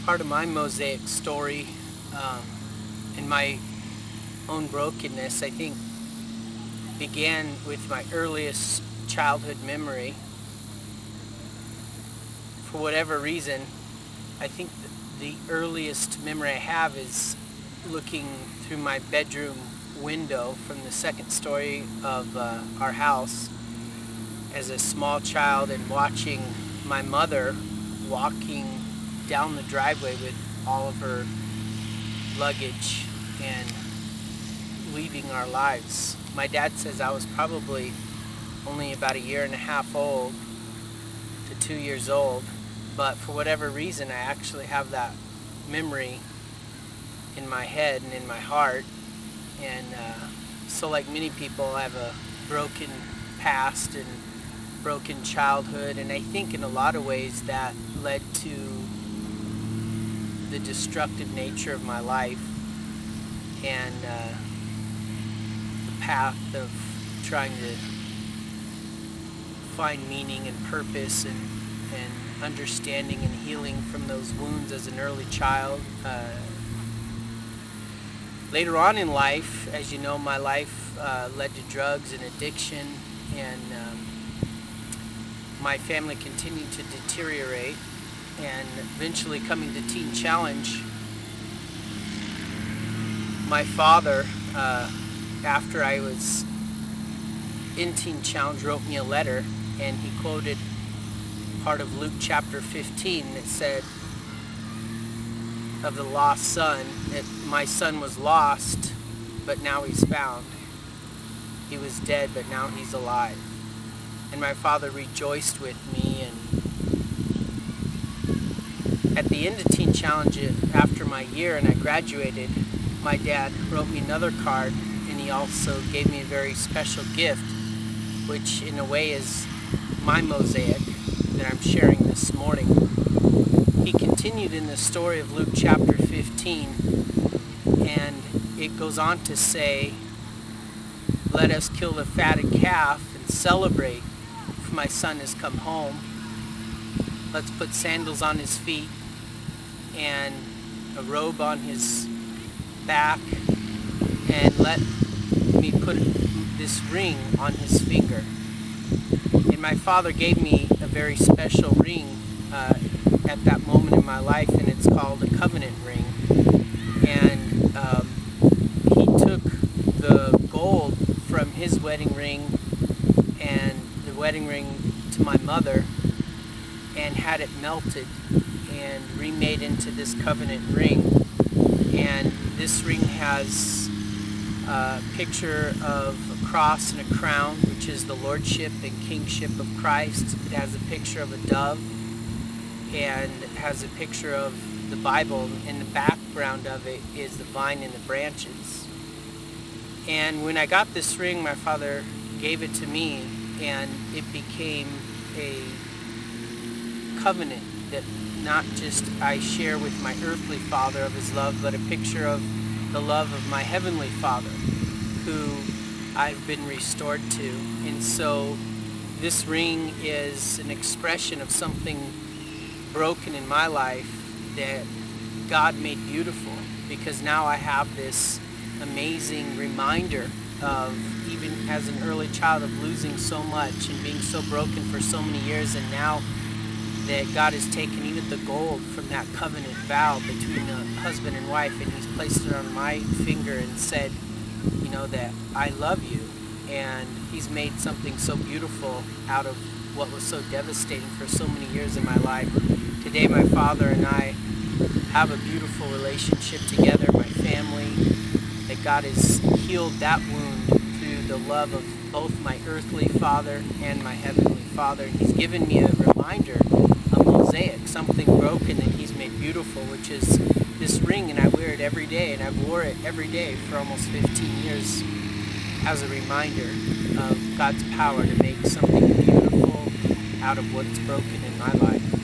part of my mosaic story and my own brokenness, I think, began with my earliest childhood memory. For whatever reason, I think the earliest memory I have is looking through my bedroom window from the second story of our house as a small child and watching my mother walking down the driveway with all of her luggage and leaving our lives. My dad says I was probably only about 1.5 years old to 2 years old, but for whatever reason I actually have that memory in my head and in my heart. And so like many people, I have a broken past and broken childhood, and I think in a lot of ways that led to the destructive nature of my life and the path of trying to find meaning and purpose and understanding and healing from those wounds as an early child. Later on in life, as you know, my life led to drugs and addiction, and my family continued to deteriorate, and eventually coming to Teen Challenge, my father, after I was in Teen Challenge, wrote me a letter, and he quoted part of Luke chapter 15 that said of the lost son, that my son was lost, but now he's found. He was dead, but now he's alive. And my father rejoiced with me. And at the end of Teen Challenge, after my year and I graduated, my dad wrote me another card, and he also gave me a very special gift, which in a way is my mosaic that I'm sharing this morning. He continued in the story of Luke chapter 15, and it goes on to say, "Let us kill the fatted calf and celebrate, for my son has come home. Let's put sandals on his feet and a robe on his back, and let me put this ring on his finger." And my father gave me a very special ring at that moment in my life, and it's called a covenant ring. And he took the gold from his wedding ring and the wedding ring to my mother and had it melted and remade into this covenant ring. And this ring has a picture of a cross and a crown, which is the lordship and kingship of Christ. It has a picture of a dove, and it has a picture of the Bible. In the background of it is the vine and the branches. And when I got this ring, my father gave it to me, and it became a covenant that not just I share with my earthly father of his love, but a picture of the love of my heavenly Father, who I've been restored to. And so this ring is an expression of something broken in my life that God made beautiful, because now I have this amazing reminder of, even as an early child, of losing so much and being so broken for so many years, and now that God has taken even the gold from that covenant vow between a husband and wife, and he's placed it on my finger and said, you know, that I love you. And he's made something so beautiful out of what was so devastating for so many years in my life. Today my father and I have a beautiful relationship together, my family, that God has healed that wound through the love of both my earthly father and my heavenly Father. And he's given me a reminder, a mosaic, something broken that he's made beautiful, which is this ring, and I wear it every day, and I've wore it every day for almost 15 years as a reminder of God's power to make something beautiful out of what's broken in my life.